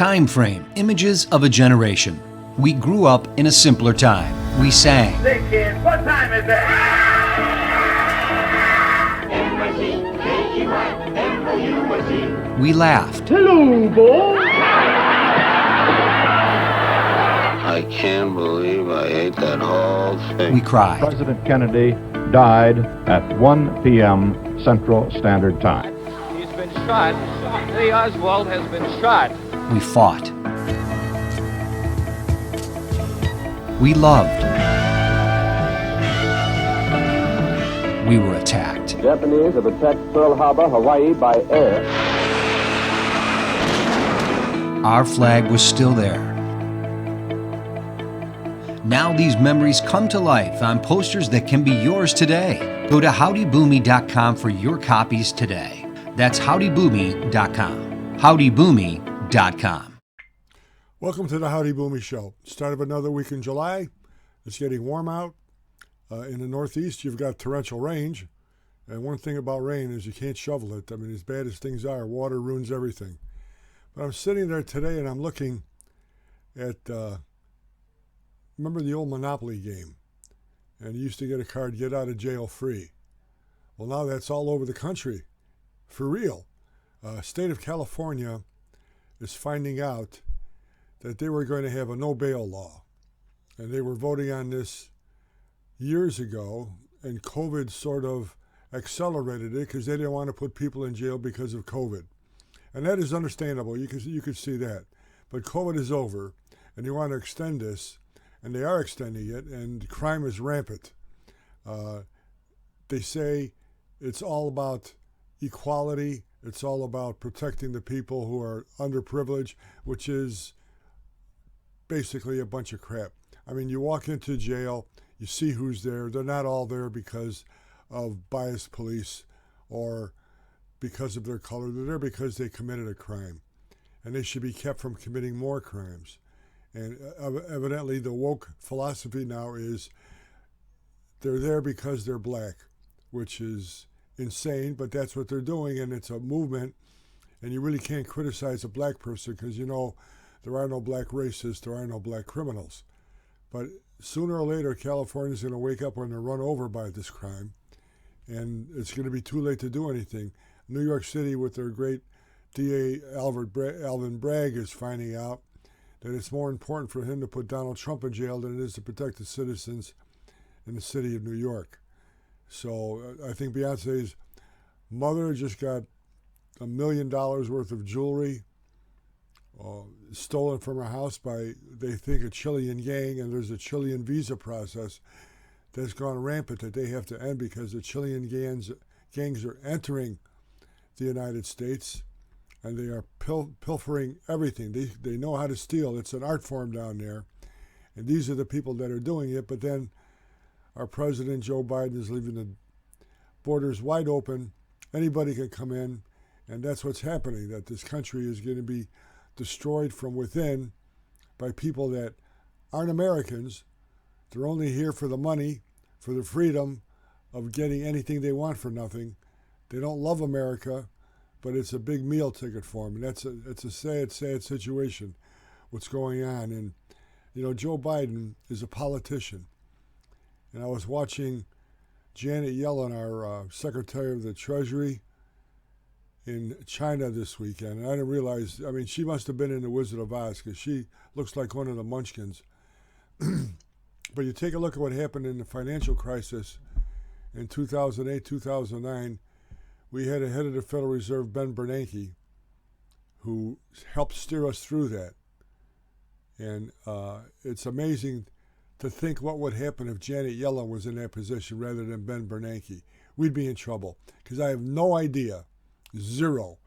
Time frame, images of a generation. We grew up in a simpler time. We sang. Say, kids, what time is it? M-I-C-K-E-Y-M-O-U-S-E. We laughed. Hello, boy. I can't believe I ate that whole thing. We cried. President Kennedy died at 1 p.m. Central Standard Time. He's been shot. Lee Oswald has been shot. We fought. We loved. We were attacked. Japanese have attacked Pearl Harbor, Hawaii by air. Our flag was still there. Now these memories come to life on posters that can be yours today. Go to howdyboomy.com for your copies today. That's howdyboomy.com. howdyboomy.com. Welcome to the Howdy Boomy Show. Start of another week in July. It's getting warm out. In the Northeast, you've got torrential rain. And one thing about rain is you can't shovel it. I mean, as bad as things are, water ruins everything. But I'm sitting there today and I'm looking at, remember the old Monopoly game? And you used to get a card, get out of jail free. Well, now that's all over the country. For real. State of California is finding out that they were going to have a no bail law. And they were voting on this years ago, and COVID sort of accelerated it because they didn't want to put people in jail because of COVID. And that is understandable. You could see that. But COVID is over, and they want to extend this, and they are extending it, and crime is rampant. They say it's all about equality. It's all about protecting the people who are underprivileged, which is basically a bunch of crap. I mean, you walk into jail, you see who's there. They're not all there because of biased police or because of their color. They're there because they committed a crime. And they should be kept from committing more crimes. And evidently the woke philosophy now is they're there because they're black, which is insane, but that's what they're doing, and it's a movement. And you really can't criticize a black person because, you know, there are no black racists, there are no black criminals. But sooner or later, California's going to wake up when they're run over by this crime, and it's going to be too late to do anything. New York City, with their great DA Alvin Bragg, is finding out that it's more important for him to put Donald Trump in jail than it is to protect the citizens in the city of New York. So I think Beyonce's mother just got $1 million worth of jewelry stolen from her house by, they think, a Chilean gang, and there's a Chilean visa process that's gone rampant that they have to end because the Chilean gangs are entering the United States, and they are pilfering everything. They know how to steal. It's an art form down there, and these are the people that are doing it. But then our president, Joe Biden, is leaving the borders wide open. Anybody can come in, and that's what's happening, that this country is going to be destroyed from within by people that aren't Americans. They're only here for the money, for the freedom of getting anything they want for nothing. They don't love America, but it's a big meal ticket for them. And it's a sad, sad situation, what's going on. And, you know, Joe Biden is a politician. And I was watching Janet Yellen, our Secretary of the Treasury, in China this weekend. And I didn't realize, I mean, she must have been in The Wizard of Oz because she looks like one of the Munchkins. But you take a look at what happened in the financial crisis in 2008, 2009. We had a head of the Federal Reserve, Ben Bernanke, who helped steer us through that. And it's amazing to think what would happen if Janet Yellen was in that position rather than Ben Bernanke. We'd be in trouble because I have no idea, zero,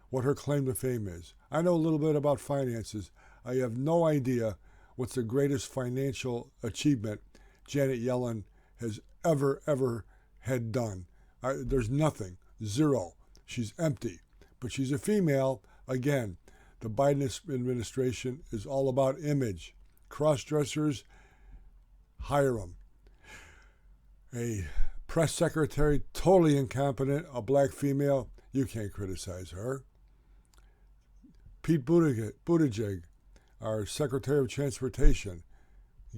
what her claim to fame is. I know a little bit about finances. I have no idea what's the greatest financial achievement Janet Yellen has ever had done. There's nothing. Zero. She's empty. But she's a female. Again, the Biden administration is all about image. Cross-dressers, hire them. A press secretary, totally incompetent, a black female, you can't criticize her. Pete Buttigieg, our Secretary of Transportation,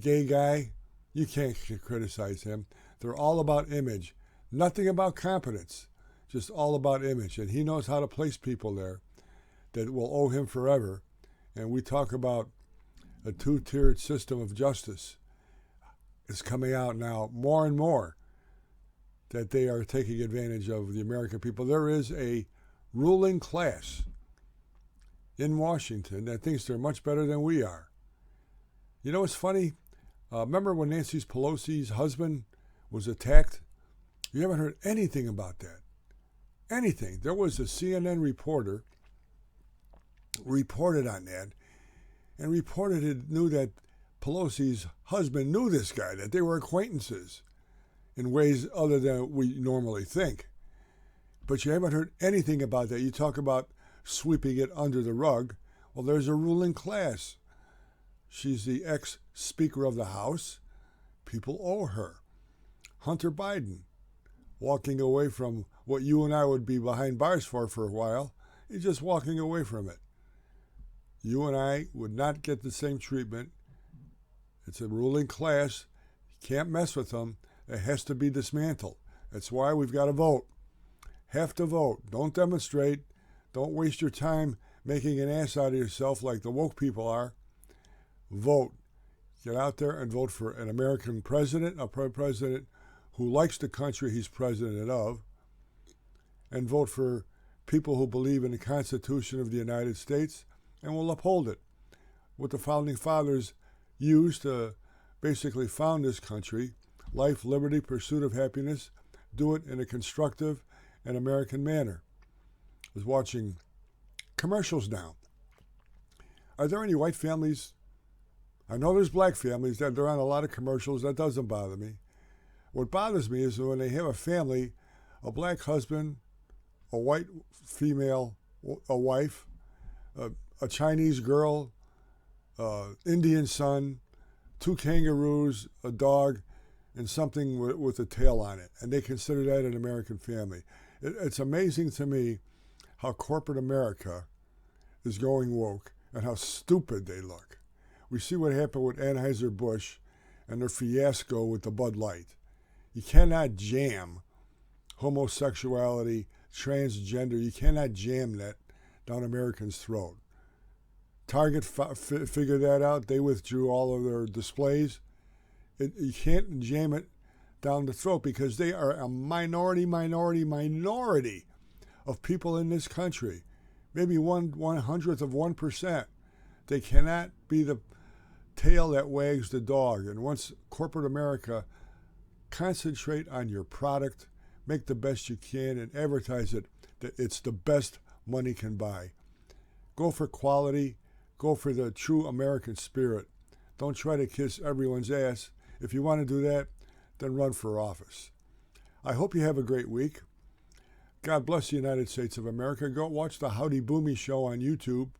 gay guy, you can't criticize him. They're all about image. Nothing about competence, just all about image. And he knows how to place people there that will owe him forever. And we talk about a two-tiered system of justice. It's coming out now more and more that they are taking advantage of the American people. There is a ruling class in Washington that thinks they're much better than we are. You know what's funny? Remember when Nancy Pelosi's husband was attacked? You haven't heard anything about that. Anything. There was a CNN reporter reported on that and knew that Pelosi's husband knew this guy, that they were acquaintances in ways other than we normally think. But you haven't heard anything about that. You talk about sweeping it under the rug. Well, there's a ruling class. She's the ex-Speaker of the House. People owe her. Hunter Biden, walking away from what you and I would be behind bars for a while, he's just walking away from it. You and I would not get the same treatment. It's a ruling class. You can't mess with them. It has to be dismantled. That's why we've got to vote. Have to vote. Don't demonstrate. Don't waste your time making an ass out of yourself like the woke people are. Vote. Get out there and vote for an American president, a president who likes the country he's president of, and vote for people who believe in the Constitution of the United States and will uphold it. What the Founding Fathers used to basically found this country, life, liberty, pursuit of happiness, do it in a constructive and American manner. I was watching commercials now. Are there any white families? I know there's black families that they're on a lot of commercials. That doesn't bother me. What bothers me is when they have a family, a black husband, a white female, a wife, a Chinese girl, Indian son, 2 kangaroos, a dog, and something with a tail on it. And they consider that an American family. It's amazing to me how corporate America is going woke and how stupid they look. We see what happened with Anheuser-Busch and their fiasco with the Bud Light. You cannot jam homosexuality, transgender. You cannot jam that down Americans' throat. Target figured that out. They withdrew all of their displays. You can't jam it down the throat because they are a minority of people in this country. Maybe 1/100th of 1%. They cannot be the tail that wags the dog. And once corporate America, concentrate on your product, make the best you can, and advertise it that it's the best money can buy. Go for quality. Go for the true American spirit. Don't try to kiss everyone's ass. If you want to do that, then run for office. I hope you have a great week. God bless the United States of America. Go watch the Howdy Boomy show on YouTube,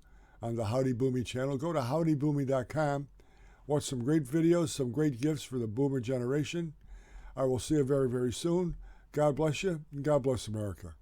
on the Howdy Boomy channel. Go to howdyboomy.com. Watch some great videos, some great gifts for the boomer generation. I will see you very, very soon. God bless you, and God bless America.